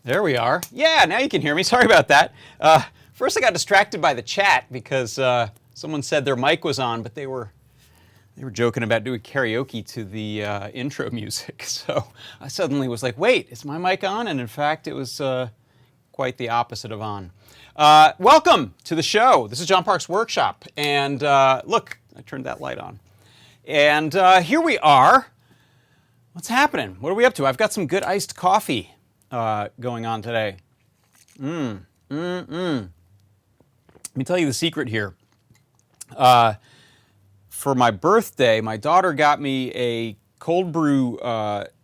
There we are. Yeah, now you can hear me. Sorry about that. First I got distracted by the chat because someone said their mic was on, but they were joking about doing karaoke to the intro music. So I suddenly was like, wait, is my mic on? And in fact, it was quite the opposite of on. Welcome to the show. This is John Park's Workshop. And look, I turned that light on. And here we are. What's happening? What are we up to? I've got some good iced coffee going on today. Let me tell you the secret here. For my birthday, my daughter got me a cold brew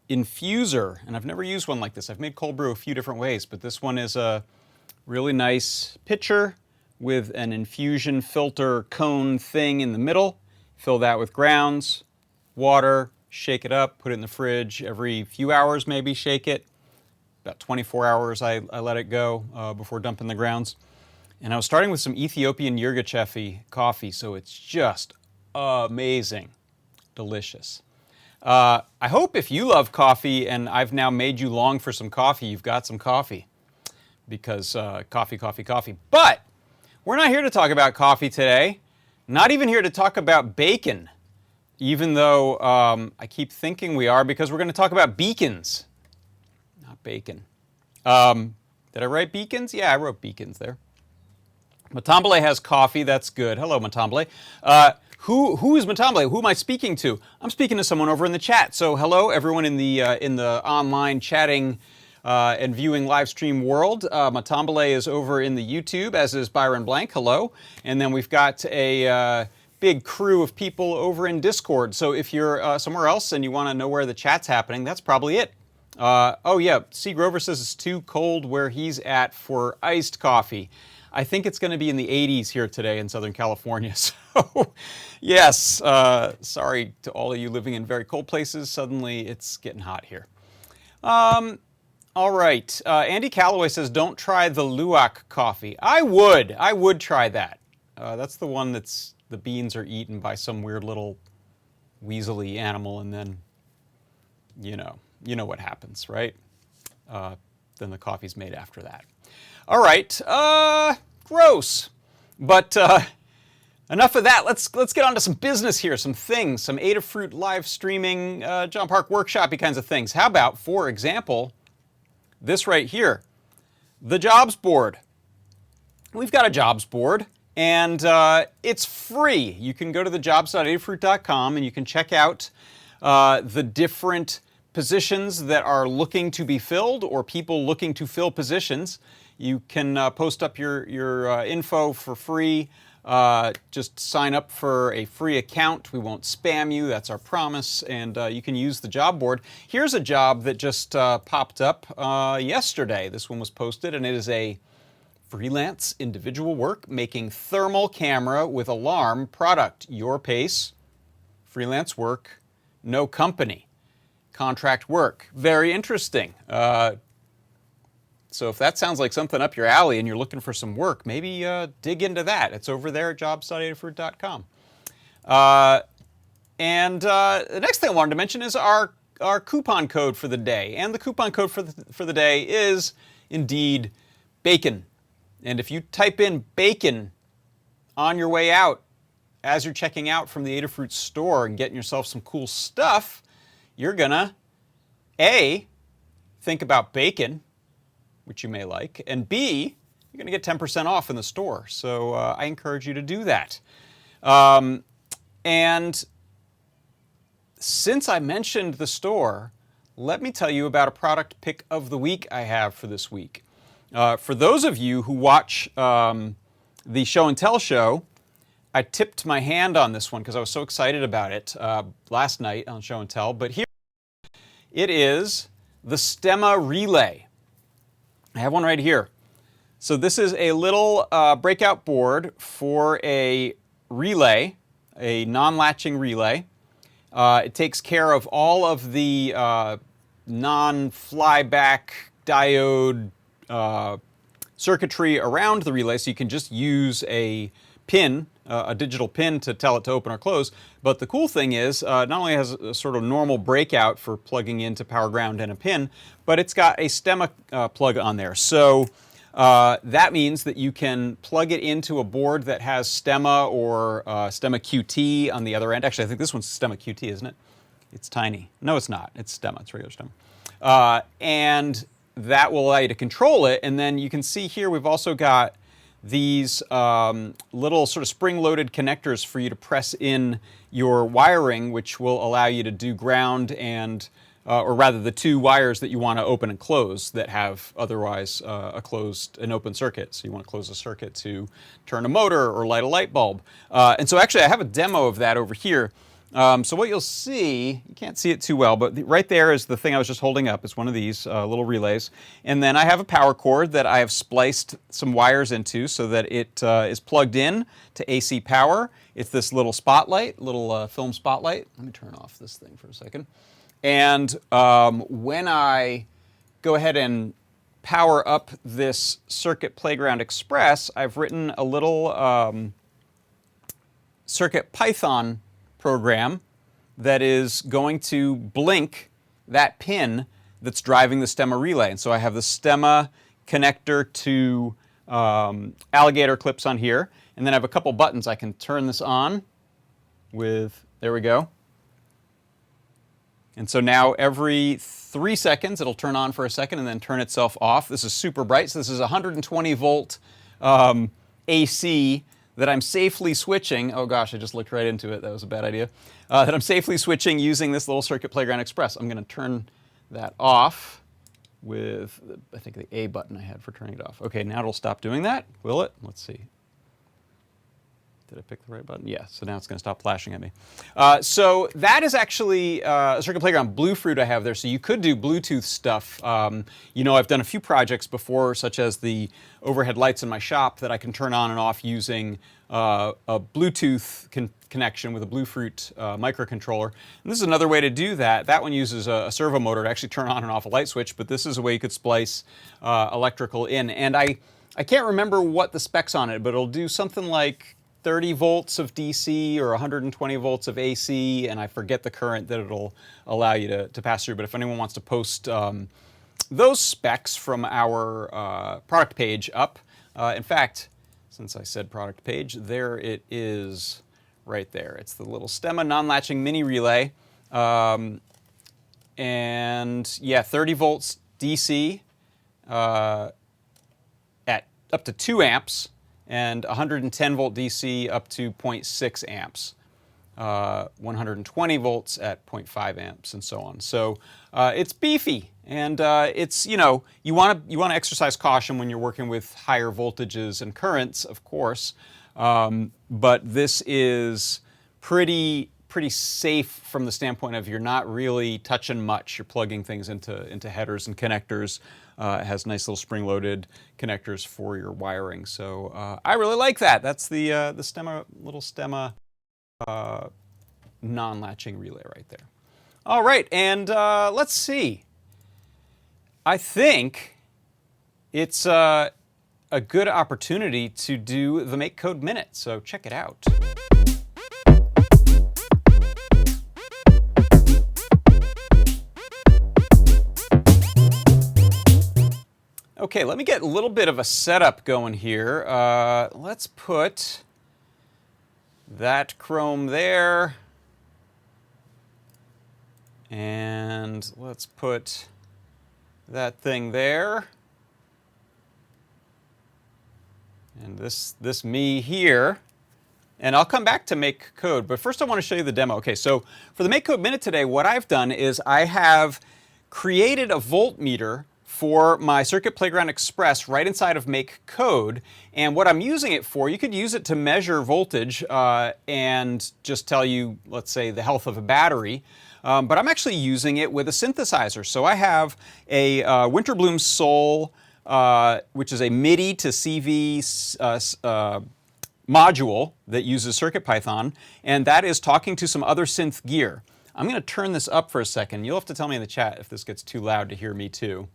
infuser, and I've never used one like this. I've made cold brew a few different ways, but this one is a really nice pitcher with an infusion filter cone thing in the middle. Fill that with grounds, water, shake it up, put it in the fridge every few hours, maybe shake it. About 24 hours I let it go before dumping the grounds. And I was starting with some Ethiopian Yirgacheffe coffee, so it's just amazing, delicious. I hope if you love coffee and I've now made you long for some coffee, you've got some coffee. Because coffee, coffee, coffee. But we're not here to talk about coffee today. Not even here to talk about bacon. Even though I keep thinking we are, because we're going to talk about beacons. Not bacon. Did I write beacons? Yeah, I wrote beacons there. Matambale has coffee. That's good. Hello, Matambale. Who is Matambale? Who am I speaking to? I'm speaking to someone over in the chat. So hello, everyone in the online chatting and viewing live stream world. Matambale is over in the YouTube, as is Byron Blank. Hello. And then we've got a big crew of people over in Discord. So if you're somewhere else and you want to know where the chat's happening, that's probably it. Oh yeah, C. Grover says it's too cold where he's at for iced coffee. I think it's going to be in the 80s here today in Southern California. So yes, sorry to all of you living in very cold places. Suddenly it's getting hot here. All right, Andy Calloway says don't try the Luwak coffee. I would try that. That's the one that's the beans are eaten by some weird little weaselly animal, and then you know what happens, right? Then the coffee's made after that. All right, gross. But enough of that. Let's get on to some business here, some things, some Adafruit live streaming, John Park workshop-y kinds of things. How about, for example, this right here, the jobs board. We've got a jobs board, and it's free. You can go to thejobs.adafruit.com and you can check out the different positions that are looking to be filled or people looking to fill positions. You can post up your info for free. Just sign up for a free account. We won't spam you. That's our promise. And you can use the job board. Here's a job that just popped up yesterday. This one was posted, and it is a freelance individual work making thermal camera with alarm product. Your pace, freelance work, no company. Contract work. Very interesting. So if that sounds like something up your alley and you're looking for some work, maybe dig into that. It's over there at jobs.adafruit.com. And the next thing I wanted to mention is our coupon code for the day. And the coupon code for the day is indeed bacon. And if you type in bacon on your way out, as you're checking out from the Adafruit store and getting yourself some cool stuff, you're gonna, A, think about bacon, which you may like, and B, you're gonna get 10% off in the store. So I encourage you to do that. And since I mentioned the store, let me tell you about a product pick of the week I have for this week. For those of you who watch the Show and Tell show, I tipped my hand on this one because I was so excited about it last night on Show and Tell. But here it is, the Stemma Relay. I have one right here. So this is a little breakout board for a relay, a non-latching relay. It takes care of all of the non-flyback diode circuitry around the relay, so you can just use a pin a digital pin to tell it to open or close. But the cool thing is, not only has a sort of normal breakout for plugging into power ground and a pin, but it's got a stemma plug on there. So that means that you can plug it into a board that has stemma or stemma QT on the other end. Actually, I think this one's stemma QT, isn't it? It's tiny. No, it's not. It's stemma. It's regular stemma. And that will allow you to control it. And then you can see here we've also got these little sort of spring-loaded connectors for you to press in your wiring, which will allow you to do ground and, or rather the two wires that you want to open and close that have otherwise an open circuit. So you want to close a circuit to turn a motor or light a light bulb. And so actually I have a demo of that over here. So what you'll see, you can't see it too well, but right there is the thing I was just holding up. It's one of these little relays. And then I have a power cord that I have spliced some wires into so that it is plugged in to AC power. It's this little spotlight, little film spotlight. Let me turn off this thing for a second. And when I go ahead and power up this Circuit Playground Express, I've written a little Circuit Python program that is going to blink that pin that's driving the stemma relay. And so I have the stemma connector to alligator clips on here, and then I have a couple buttons. I can turn this on with, there we go. And so now every 3 seconds it'll turn on for a second and then turn itself off. This is super bright. So this is 120 volt AC that I'm safely switching. Oh gosh, I just looked right into it. That was a bad idea. That I'm safely switching using this little Circuit Playground Express. I'm going to turn that off with, I think, the A button I had for turning it off. Okay, now it'll stop doing that. Will it? Let's see. Did I pick the right button? Yeah, so now it's going to stop flashing at me. So that is actually a Circuit Playground Bluefruit I have there. So you could do Bluetooth stuff. You know, I've done a few projects before, such as the overhead lights in my shop that I can turn on and off using a Bluetooth connection with a Bluefruit microcontroller. And this is another way to do that. That one uses a servo motor to actually turn on and off a light switch, but this is a way you could splice electrical in. And I can't remember what the specs on it, but it'll do something like 30 volts of DC or 120 volts of AC, and I forget the current that it'll allow you to pass through. But if anyone wants to post those specs from our product page up, in fact, since I said product page, there it is right there. It's the little stemma non-latching mini relay. And yeah, 30 volts DC at up to 2 amps. And 110 volt DC up to 0.6 amps, 120 volts at 0.5 amps, and so on. So it's beefy, and it's, you know, you want to exercise caution when you're working with higher voltages and currents, of course. But this is pretty safe from the standpoint of you're not really touching much. You're plugging things into headers and connectors. It has nice little spring-loaded connectors for your wiring. So I really like that. That's the little stemma non-latching relay right there. All right, and let's see. I think it's a good opportunity to do the Make Code Minute. So check it out. Okay, let me get a little bit of a setup going here. Let's put that Chrome there. And let's put that thing there. And this me here. And I'll come back to Make Code, but first I want to show you the demo. Okay, so for the Make Code Minute today, what I've done is I have created a voltmeter for my Circuit Playground Express right inside of Make Code. And what I'm using it for, you could use it to measure voltage and just tell you, let's say, the health of a battery. But I'm actually using it with a synthesizer. So I have a Winterbloom Soul, which is a MIDI to CV module that uses CircuitPython, and that is talking to some other synth gear. I'm going to turn this up for a second. You'll have to tell me in the chat if this gets too loud to hear me too.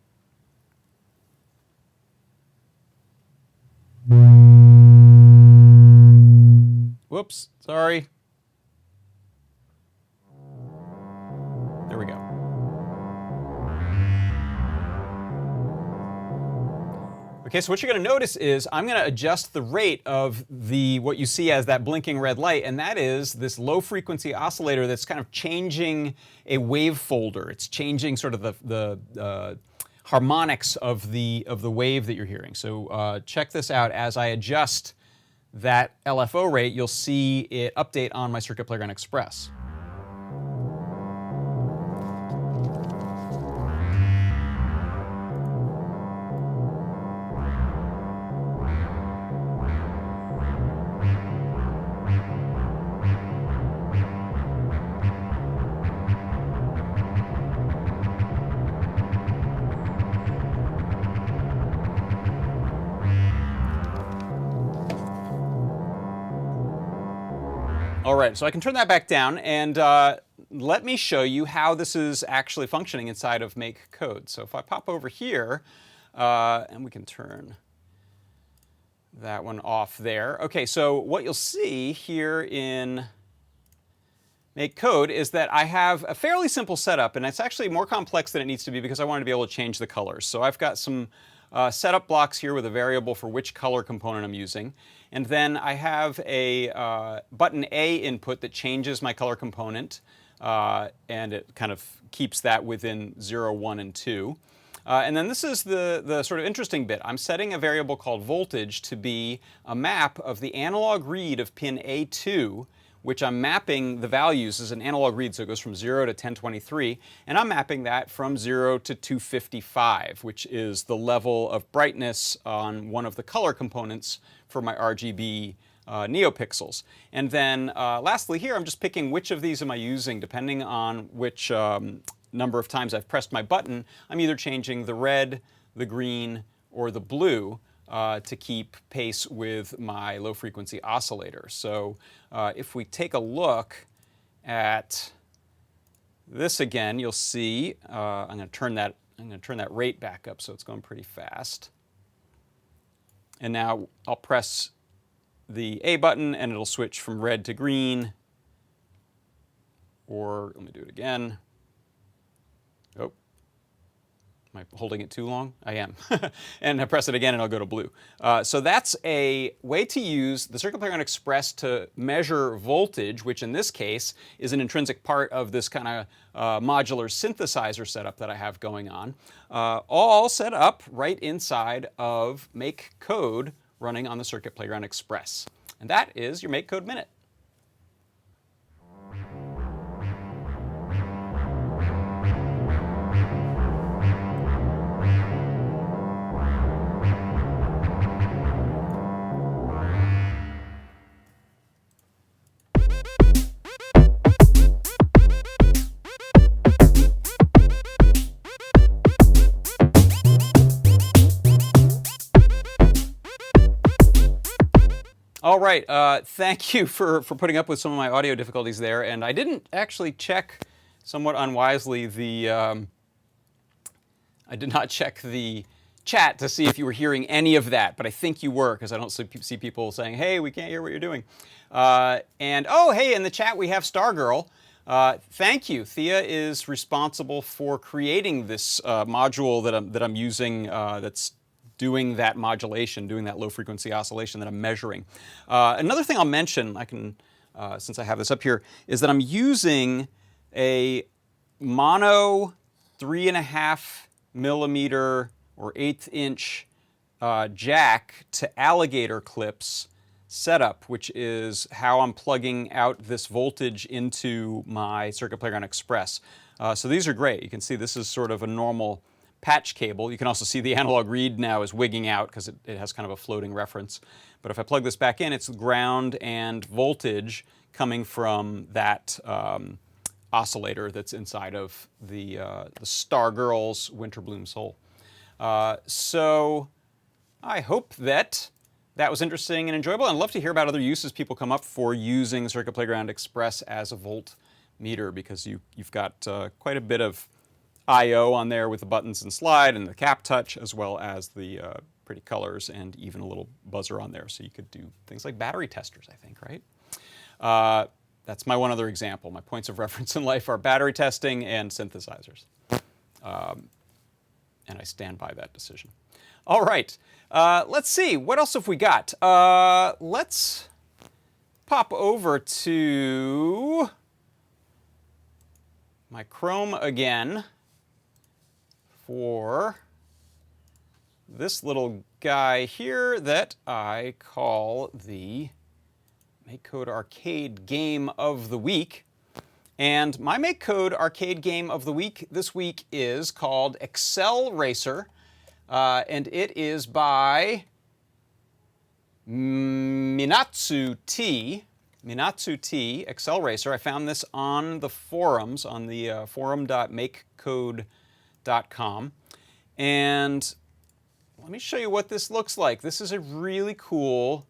Whoops, sorry. There we go. Okay, so what you're going to notice is I'm going to adjust the rate of what you see as that blinking red light, and that is this low frequency oscillator that's kind of changing a wave folder. It's changing sort of the harmonics of the wave that you're hearing. So check this out. As I adjust that LFO rate, you'll see it update on my Circuit Playground Express. All right, so I can turn that back down, and let me show you how this is actually functioning inside of Make Code. So if I pop over here, and we can turn that one off there. Okay, so what you'll see here in Make Code is that I have a fairly simple setup, and it's actually more complex than it needs to be because I wanted to be able to change the colors. So I've got some setup blocks here with a variable for which color component I'm using. And then I have a button A input that changes my color component, and it kind of keeps that within 0, 1, and 2. And then this is the sort of interesting bit. I'm setting a variable called voltage to be a map of the analog read of pin A2, which I'm mapping the values as an analog read, so it goes from 0 to 1023, and I'm mapping that from 0 to 255, which is the level of brightness on one of the color components for my RGB neopixels. And then lastly here, I'm just picking which of these am I using depending on which number of times I've pressed my button. I'm either changing the red, the green, or the blue to keep pace with my low frequency oscillator. So if we take a look at this again, you'll see I'm going to turn that rate back up so it's going pretty fast. And now I'll press the A button and it'll switch from red to green. Or let me do it again. Oh. Am I holding it too long? I am. And I press it again and I'll go to blue. So that's a way to use the Circuit Playground Express to measure voltage, which in this case is an intrinsic part of this kind of modular synthesizer setup that I have going on, all set up right inside of Make Code running on the Circuit Playground Express. And that is your Make Code Minute. All right, thank you for putting up with some of my audio difficulties there. And I didn't actually check, somewhat unwisely, I did not check the chat to see if you were hearing any of that, but I think you were, because I don't see people saying, hey, we can't hear what you're doing. And oh, hey, in the chat we have Stargirl. Thank you. Thea is responsible for creating this module that I'm using that's doing that modulation, doing that low frequency oscillation that I'm measuring. Another thing I'll mention, since I have this up here, is that I'm using a mono 3.5 millimeter or 1/8 inch jack to alligator clips setup, which is how I'm plugging out this voltage into my Circuit Playground Express. So these are great. You can see this is sort of a normal patch cable. You can also see the analog read now is wigging out because it has kind of a floating reference. But if I plug this back in, it's ground and voltage coming from that oscillator that's inside of the Stargirl's Winterbloom Soul. So I hope that was interesting and enjoyable. And I'd love to hear about other uses people come up for using Circuit Playground Express as a voltmeter, because you've got quite a bit of I/O on there with the buttons and slide and the cap touch, as well as the pretty colors and even a little buzzer on there. So you could do things like battery testers, I think, right? That's my one other example. My points of reference in life are battery testing and synthesizers. And I stand by that decision. All right, let's see. What else have we got? Let's pop over to my Chrome again for this little guy here that I call the MakeCode Arcade Game of the Week. And my MakeCode Arcade Game of the Week this week is called Excel Racer, and it is by Minatsu T. Minatsu T, Excel Racer. I found this on the forums, on the forum.makecode.com. And let me show you what this looks like. This is a really cool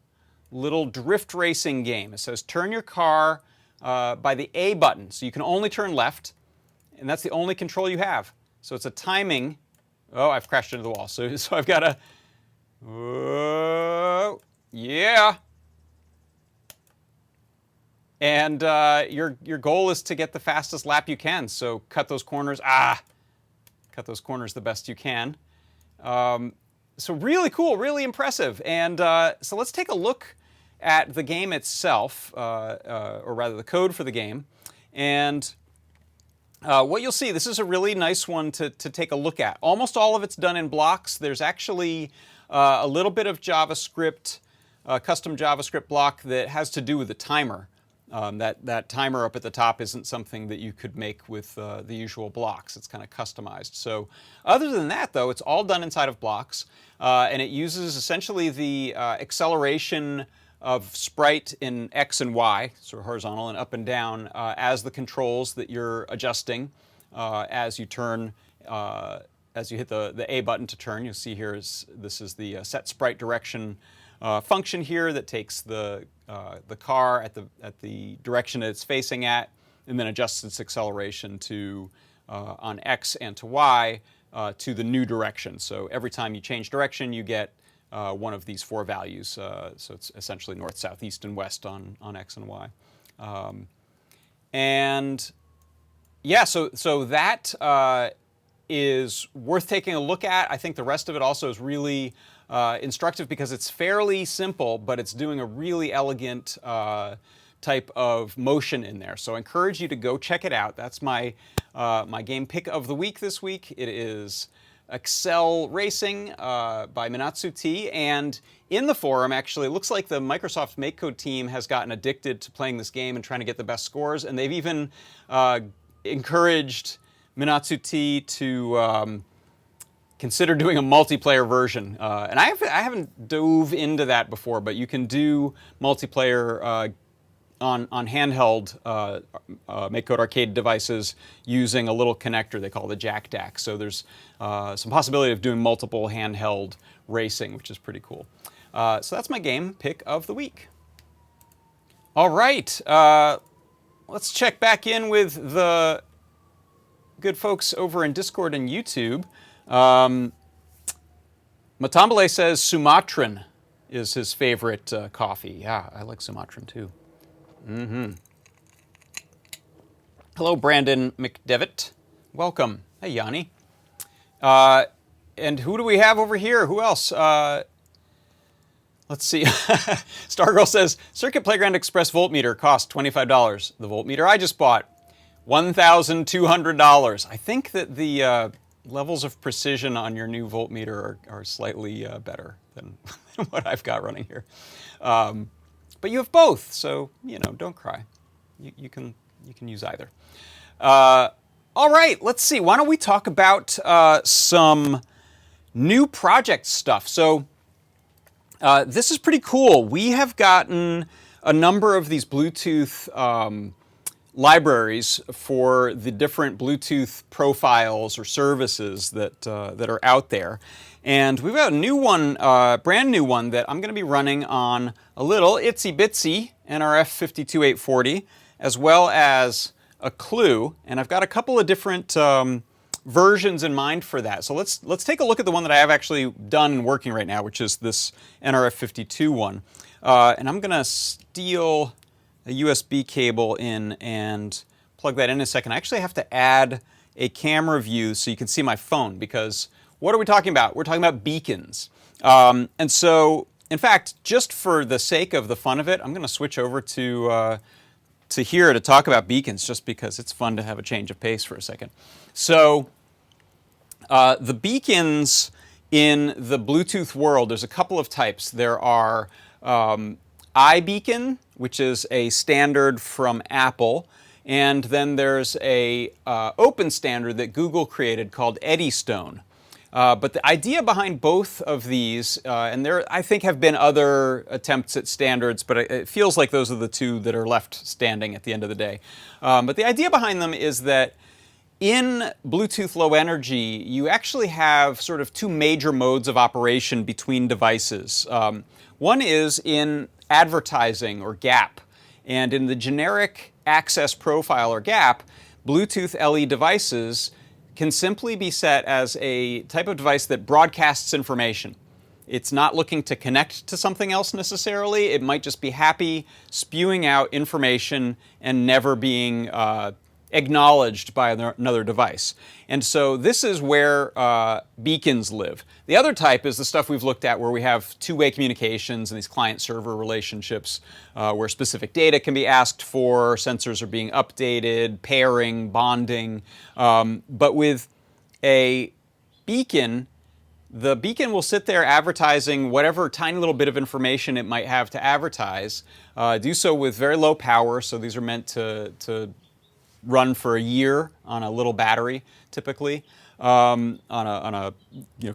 little drift racing game. It says turn your car by the A button. So you can only turn left, and that's the only control you have. So it's a timing. Oh, I've crashed into the wall. So I've got to, yeah. And your goal is to get the fastest lap you can. So cut those corners, cut those corners the best you can. So really cool, really impressive. And so let's take a look at the game itself, or rather the code for the game. And what you'll see, this is a really nice one to take a look at. Almost all of it's done in blocks. There's actually a little bit of JavaScript, custom JavaScript block that has to do with the timer. That timer up at the top isn't something that you could make with the usual blocks. It's kind of customized. So other than that, though, it's all done inside of blocks. And it uses essentially the acceleration of sprite in X and Y, sort of horizontal and up and down, as the controls that you're adjusting as you turn, as you hit the A button to turn. You'll see here this is the set sprite direction function here that takes the car at the direction that it's facing at, and then adjusts its acceleration to on X and to Y to the new direction. So every time you change direction, you get one of these four values. So it's essentially north, south, east, and west on X and Y. And yeah, so that is worth taking a look at. I think the rest of it also is really instructive because it's fairly simple, but it's doing a really elegant type of motion in there. So I encourage you to go check it out. That's my game pick of the week this week. It is Excel Racing by Minatsu T. And in the forum, actually, it looks like the Microsoft MakeCode team has gotten addicted to playing this game and trying to get the best scores. And they've even encouraged Minatsu T to consider doing a multiplayer version. And I haven't dove into that before, but you can do multiplayer on handheld MakeCode Arcade devices using a little connector they call the Jack DAC. So there's some possibility of doing multiple handheld racing, which is pretty cool. So that's my game pick of the week. All right, let's check back in with the good folks over in Discord and YouTube. Matambale says Sumatran is his favorite coffee. Yeah, I like Sumatran too. Hello, Brandon McDevitt. Welcome. Hey, Yanni. And who do we have over here? Who else? Let's see. Stargirl says, Circuit Playground Express voltmeter cost $25. The voltmeter I just bought, $1,200. I think that the levels of precision on your new voltmeter are slightly better than what I've got running here. But you have both, so, you know, don't cry. You can use either. All right, let's see. Why don't we talk about some new project stuff? So this is pretty cool. We have gotten a number of these Bluetooth libraries for the different Bluetooth profiles or services that are out there. And we've got a new one, brand new one that I'm going to be running on a little itsy bitsy NRF 52840, as well as a Clue. And I've got a couple of different versions in mind for that. So let's take a look at the one that I have actually done and working right now, which is this NRF 52 one. And I'm going to steal a USB cable in and plug that in a second. I actually have to add a camera view so you can see my phone, because what are we talking about? We're talking about beacons. And so, in fact, just for the sake of the fun of it, I'm going to switch over to here to talk about beacons, just because it's fun to have a change of pace for a second. So, the beacons in the Bluetooth world, there's a couple of types. There are iBeacon, which is a standard from Apple, and then there's a open standard that Google created called Eddystone. But the idea behind both of these, and there I think have been other attempts at standards, but it feels like those are the two that are left standing at the end of the day. But the idea behind them is that in Bluetooth Low Energy, you actually have sort of two major modes of operation between devices. One is in advertising, or GAP. And in the generic access profile, or GAP, Bluetooth LE devices can simply be set as a type of device that broadcasts information. It's not looking to connect to something else necessarily. It might just be happy spewing out information and never being acknowledged by another device. And so this is where beacons live. The other type is the stuff we've looked at where we have two-way communications and these client-server relationships where specific data can be asked for, sensors are being updated, pairing, bonding. But with a beacon, the beacon will sit there advertising whatever tiny little bit of information it might have to advertise, do so with very low power, so these are meant to run for a year on a little battery, typically, on a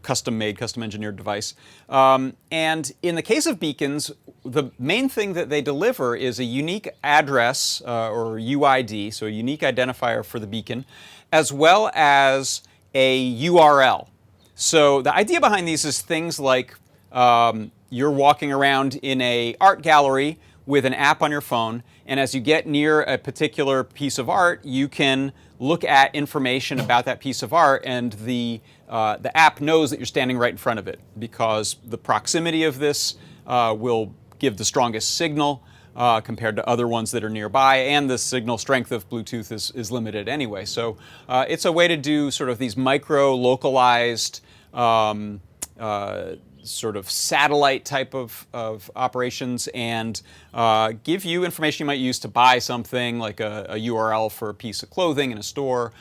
custom-made, custom-engineered device. And in the case of beacons, the main thing that they deliver is a unique address, or UID, so a unique identifier for the beacon, as well as a URL. So the idea behind these is things like you're walking around in an art gallery with an app on your phone, and as you get near a particular piece of art, you can look at information about that piece of art, and the app knows that you're standing right in front of it, because the proximity of this will give the strongest signal compared to other ones that are nearby, and the signal strength of Bluetooth is limited anyway. So it's a way to do sort of these micro-localized sort of satellite type of operations, and give you information you might use to buy something like a URL for a piece of clothing in a store,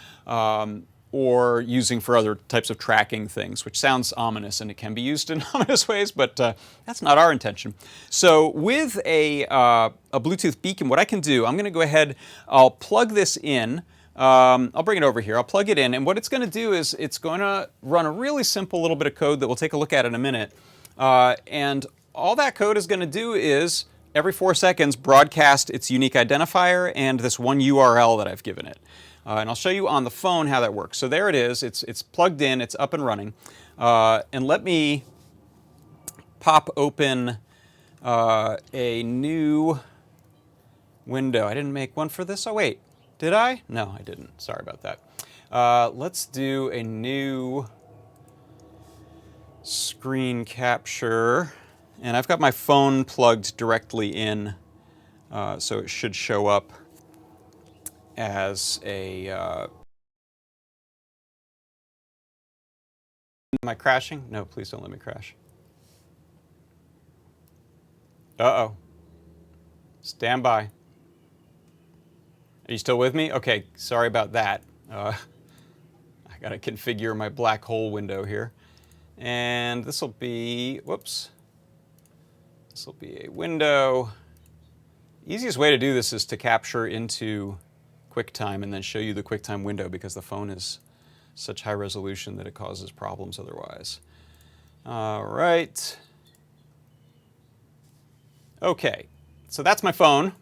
or using for other types of tracking things, which sounds ominous, and it can be used in ominous ways, but that's not our intention. So with a Bluetooth beacon, what I can do, I'm going to go ahead, I'll plug this in. I'll bring it over here. I'll plug it in, and what it's going to do is it's going to run a really simple little bit of code that we'll take a look at in a minute. And all that code is going to do is every 4 seconds broadcast its unique identifier and this one URL that I've given it. And I'll show you on the phone how that works. So there it is. It's plugged in. It's up and running. And let me pop open a new window. I didn't make one for this. Oh, wait. Did I? No, I didn't. Sorry about that. Let's do a new screen capture. And I've got my phone plugged directly in, so it should show up as a... Am I crashing? No, please don't let me crash. Uh-oh. Stand by. Are you still with me? Okay, sorry about that. I got to configure my black hole window here. And this will be, whoops. This will be a window. Easiest way to do this is to capture into QuickTime and then show you the QuickTime window, because the phone is such high resolution that it causes problems otherwise. All right. Okay, so that's my phone.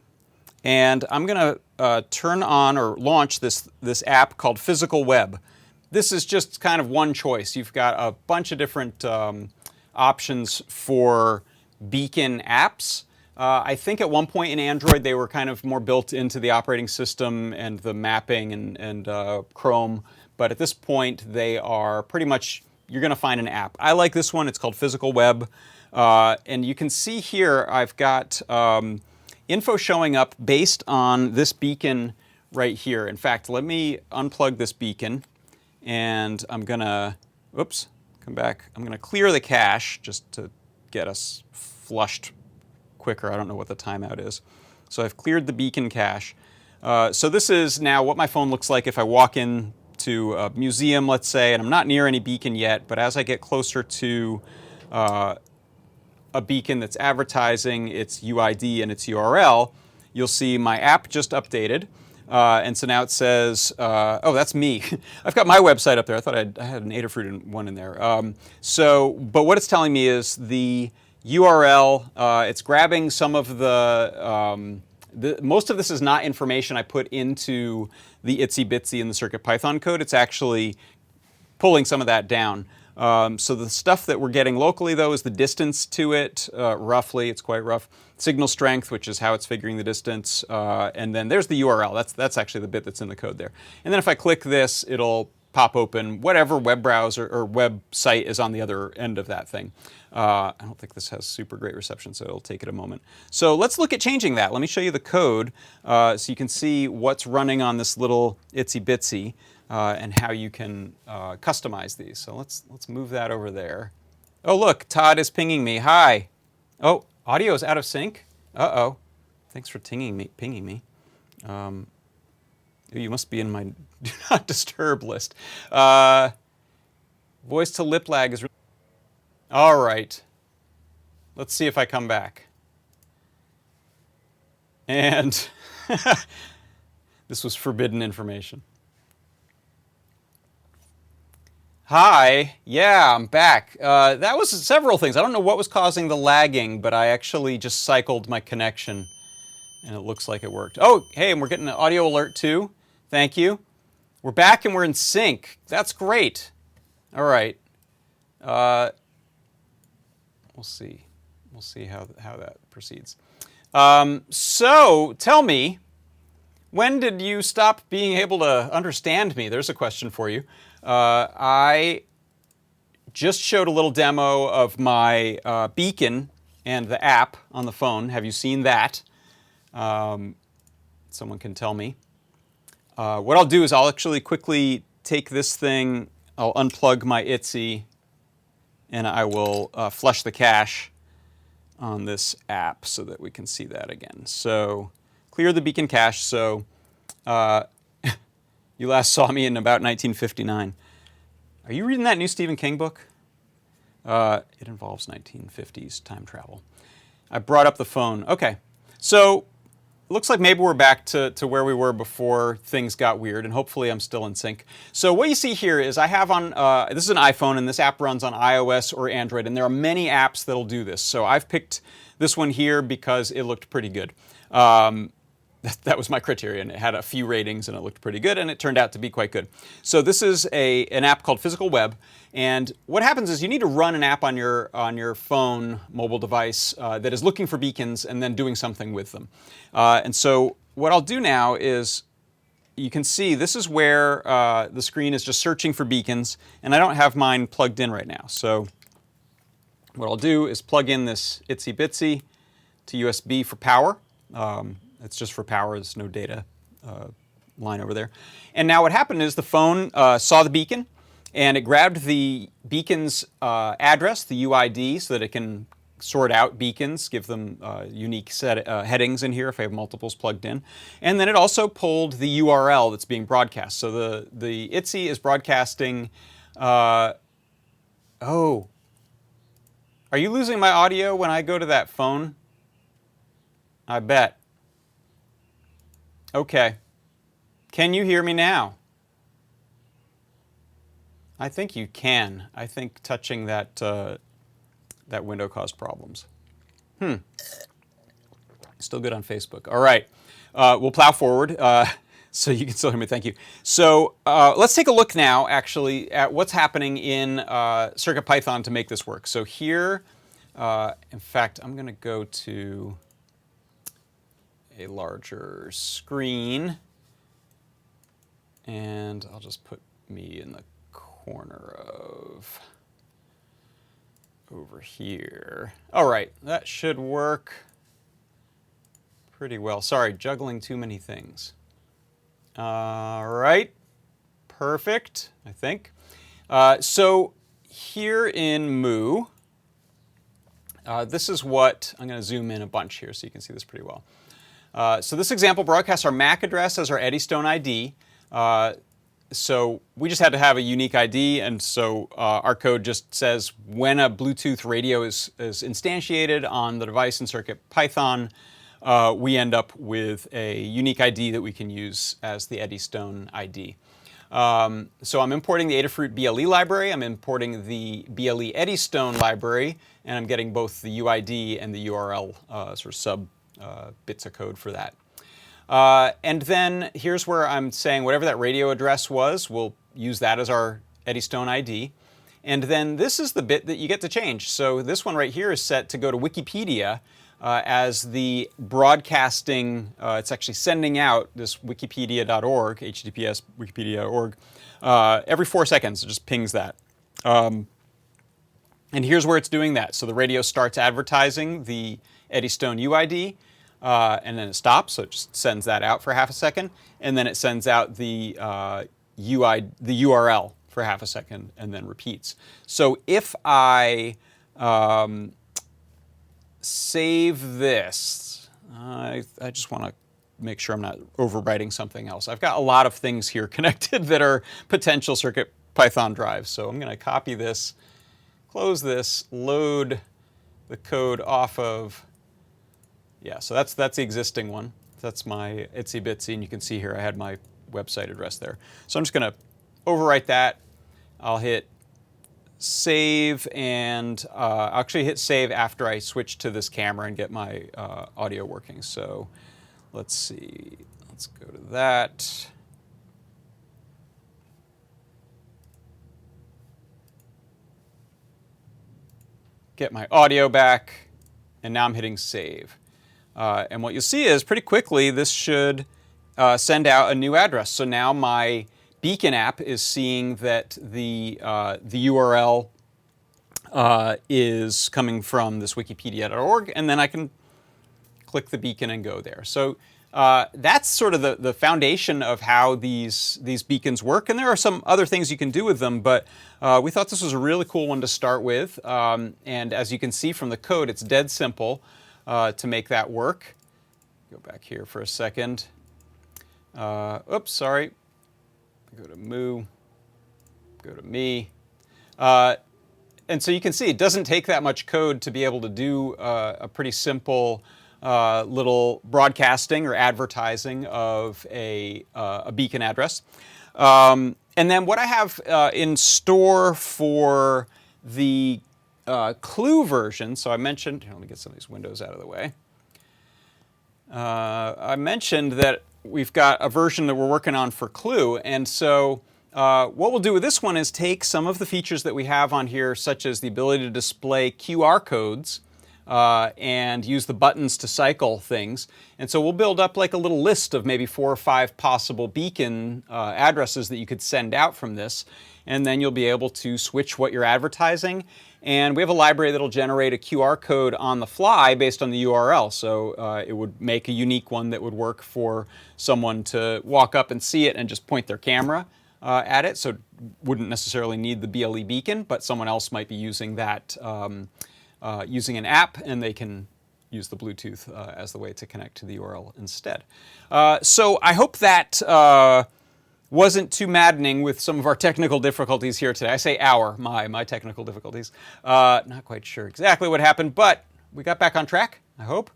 And I'm going to turn on or launch this app called Physical Web. This is just kind of one choice. You've got a bunch of different options for beacon apps. I think at one point in Android they were kind of more built into the operating system and the mapping and Chrome. But at this point they are pretty much, you're going to find an app. I like this one. It's called Physical Web. And you can see here I've got info showing up based on this beacon right here. In fact, let me unplug this beacon, and I'm gonna, oops, come back. I'm gonna clear the cache just to get us flushed quicker. I don't know what the timeout is. So I've cleared the beacon cache. So this is now what my phone looks like if I walk in to a museum, let's say, and I'm not near any beacon yet, but as I get closer to a beacon that's advertising its UID and its URL, you'll see my app just updated. And so now it says, oh, that's me. I've got my website up there. I thought I had an Adafruit one in there. But what it's telling me is the URL, it's grabbing some of most of this is not information I put into the itsy bitsy in the CircuitPython code. It's actually pulling some of that down. So the stuff that we're getting locally, though, is the distance to it, roughly. It's quite rough. Signal strength, which is how it's figuring the distance. And then there's the URL. That's actually the bit that's in the code there. And then if I click this, it'll pop open whatever web browser or website is on the other end of that thing. I don't think this has super great reception, so it'll take it a moment. So let's look at changing that. Let me show you the code so you can see what's running on this little itsy bitsy. And how you can customize these. So let's move that over there. Oh, look, Todd is pinging me. Hi. Oh, audio is out of sync. Uh-oh. Thanks for pinging me. You must be in my do not disturb list. Voice to lip lag is. All right. Let's see if I come back. And this was forbidden information. Hi, yeah, I'm back. That was several things. I don't know what was causing the lagging, but I actually just cycled my connection, and it looks like it worked. Oh, hey, and we're getting an audio alert too. Thank you. We're back and we're in sync. That's great. All right. We'll see. We'll see how that proceeds. So tell me, when did you stop being able to understand me? There's a question for you. I just showed a little demo of my beacon and the app on the phone. Have you seen that? Someone can tell me. What I'll do is I'll actually quickly take this thing, I'll unplug my itsy, and I will flush the cache on this app so that we can see that again. So clear the beacon cache. So you last saw me in about 1959. Are you reading that new Stephen King book? It involves 1950s time travel. I brought up the phone. Okay, so it looks like maybe we're back to where we were before things got weird, and hopefully I'm still in sync. So what you see here is I have on, this is an iPhone, and this app runs on iOS or Android, and there are many apps that'll do this. So I've picked this one here because it looked pretty good. That was my criterion. It had a few ratings and it looked pretty good, and it turned out to be quite good. So this is an app called Physical Web, and what happens is you need to run an app on your phone, mobile device that is looking for beacons and then doing something with them. And so what I'll do now is you can see this is where the screen is just searching for beacons, and I don't have mine plugged in right now. So what I'll do is plug in this itsy bitsy to USB for power. It's just for power, there's no data line over there. And now what happened is the phone saw the beacon, and it grabbed the beacon's address, the UID, so that it can sort out beacons, give them unique headings in here if I have multiples plugged in. And then it also pulled the URL that's being broadcast. So the itsy is broadcasting, oh, are you losing my audio when I go to that phone? I bet. Okay. Can you hear me now? I think you can. I think touching that window caused problems. Still good on Facebook. All right. We'll plow forward so you can still hear me. Thank you. So let's take a look now, actually, at what's happening in CircuitPython to make this work. So here, in fact, I'm going to go to a larger screen, and I'll just put me in the corner of over here. All right, that should work pretty well. Sorry, juggling too many things. All right, perfect, I think. So here in Moo, this is what, I'm going to zoom in a bunch here so you can see this pretty well. So this example broadcasts our MAC address as our Eddystone ID. So we just had to have a unique ID, and so our code just says when a Bluetooth radio is instantiated on the device in CircuitPython, we end up with a unique ID that we can use as the Eddystone ID. So I'm importing the Adafruit BLE library, I'm importing the BLE Eddystone library, and I'm getting both the UID and the URL sort of sub bits of code for that. And then here's where I'm saying whatever that radio address was, we'll use that as our Eddystone ID. And then this is the bit that you get to change. So this one right here is set to go to Wikipedia as the broadcasting, it's actually sending out this wikipedia.org, https wikipedia.org, every 4 seconds. It just pings that. And here's where it's doing that. So the radio starts advertising the Eddystone UID. And then it stops, so it just sends that out for half a second, and then it sends out the URL for half a second, and then repeats. So if I save this, I just want to make sure I'm not overwriting something else. I've got a lot of things here connected that are potential CircuitPython drives, so I'm going to copy this, close this, load the code off of. Yeah, so that's the existing one. That's my itsy bitsy, and you can see here I had my website address there. So I'm just going to overwrite that. I'll hit save, and I'll actually hit save after I switch to this camera and get my audio working. So let's see. Let's go to that. Get my audio back, and now I'm hitting save. And what you'll see is pretty quickly this should send out a new address. So now my Beacon app is seeing that the URL is coming from this wikipedia.org, and then I can click the beacon and go there. So that's sort of the foundation of how these beacons work. And there are some other things you can do with them, but we thought this was a really cool one to start with. And as you can see from the code, it's dead simple to make that work. Go back here for a second. Oops, sorry. Go to Moo. Go to Me. And so you can see it doesn't take that much code to be able to do a pretty simple little broadcasting or advertising of a beacon address. And then what I have in store for the Clue version, so I mentioned, here, let me get some of these windows out of the way. I mentioned that we've got a version that we're working on for Clue, and so what we'll do with this one is take some of the features that we have on here, such as the ability to display QR codes and use the buttons to cycle things. And so we'll build up like a little list of maybe 4 or 5 possible beacon addresses that you could send out from this. And then you'll be able to switch what you're advertising. And we have a library that'll generate a QR code on the fly based on the URL. So it would make a unique one that would work for someone to walk up and see it and just point their camera at it. So it wouldn't necessarily need the BLE beacon, but someone else might be using that, using an app, and they can use the Bluetooth as the way to connect to the URL instead. So I hope that wasn't too maddening with some of our technical difficulties here today. I say my technical difficulties. Not quite sure exactly what happened, but we got back on track, I hope.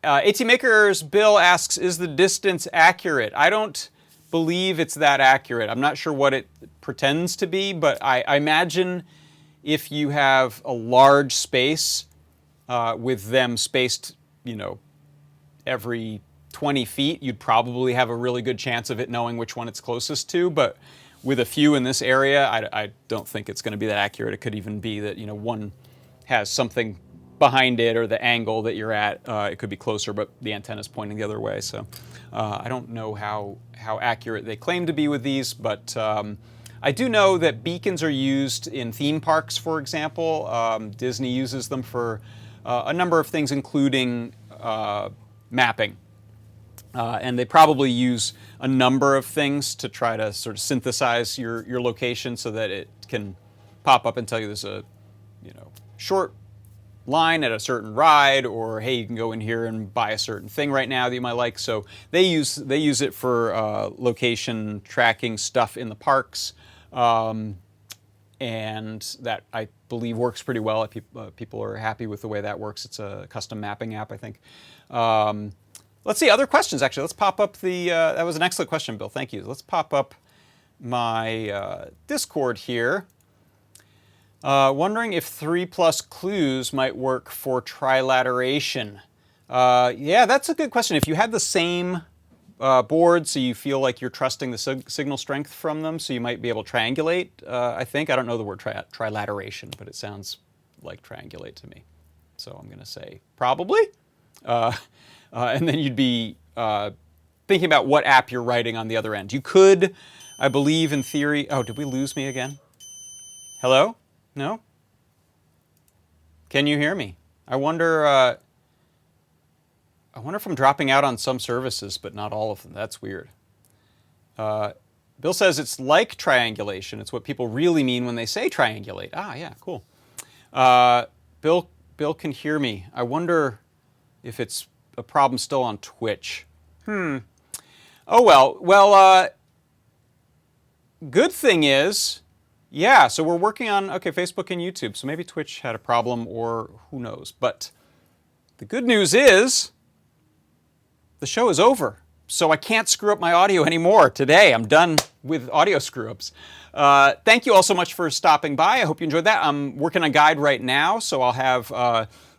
ATMaker's Bill asks, is the distance accurate? I don't believe it's that accurate. I'm not sure what it pretends to be, but I imagine if you have a large space with them spaced, every 20 feet, you'd probably have a really good chance of it knowing which one it's closest to. But with a few in this area, I don't think it's going to be that accurate. It could even be that one has something behind it, or the angle that you're at, it could be closer, but the antenna's pointing the other way. So I don't know how accurate they claim to be with these, but I do know that beacons are used in theme parks, for example. Disney uses them for a number of things, including mapping. And they probably use a number of things to try to sort of synthesize your location so that it can pop up and tell you there's a short line at a certain ride, or hey, you can go in here and buy a certain thing right now that you might like. So they use it for location tracking stuff in the parks, and that I believe works pretty well. People are happy with the way that works. It's a custom mapping app, I think. Let's see, other questions, actually. Let's pop up that was an excellent question, Bill. Thank you. Let's pop up my Discord here. Wondering if 3+ clues might work for trilateration. Yeah, that's a good question. If you had the same board, so you feel like you're trusting the signal strength from them, so you might be able to triangulate, I think. I don't know the word trilateration, but it sounds like triangulate to me. So I'm going to say probably. And then you'd be thinking about what app you're writing on the other end. You could, I believe in theory... Oh, did we lose me again? Hello? No? Can you hear me? I wonder if I'm dropping out on some services, but not all of them. That's weird. Bill says it's like triangulation. It's what people really mean when they say triangulate. Ah, yeah, cool. Bill can hear me. I wonder if it's a problem still on Twitch. Oh, well. Well, good thing is... Yeah, so we're working on, Facebook and YouTube. So maybe Twitch had a problem, or who knows. But the good news is the show is over. So I can't screw up my audio anymore today. I'm done with audio screw-ups. Thank you all so much for stopping by. I hope you enjoyed that. I'm working on a guide right now, so I'll have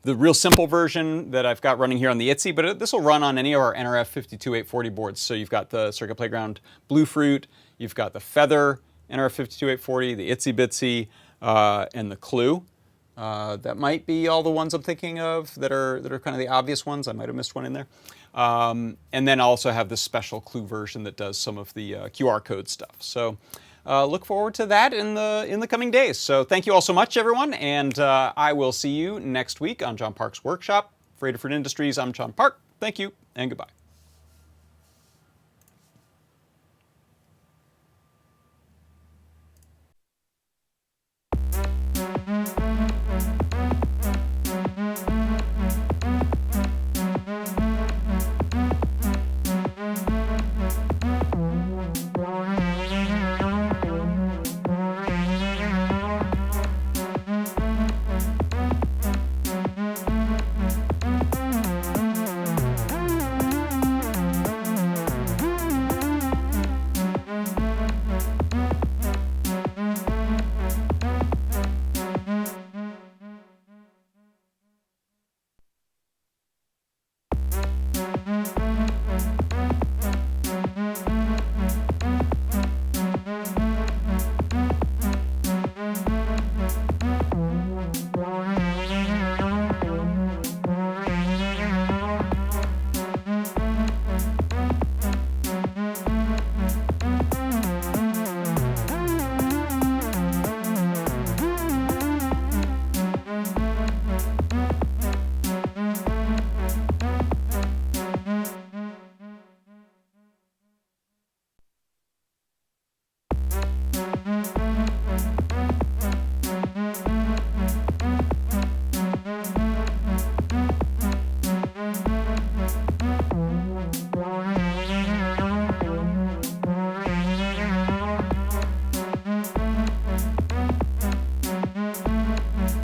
the real simple version that I've got running here on the ITZY, but this will run on any of our NRF 52840 boards. So you've got the Circuit Playground Bluefruit, you've got the Feather NRF 52840, the ITZY Bitsy, and the Clue. That might be all the ones I'm thinking of that are kind of the obvious ones. I might have missed one in there. And then I'll also have this special Clue version that does some of the QR code stuff. So look forward to that in the coming days. So thank you all so much, everyone, and I will see you next week on John Park's Workshop for Adafruit Industries. I'm John Park. Thank you, and goodbye.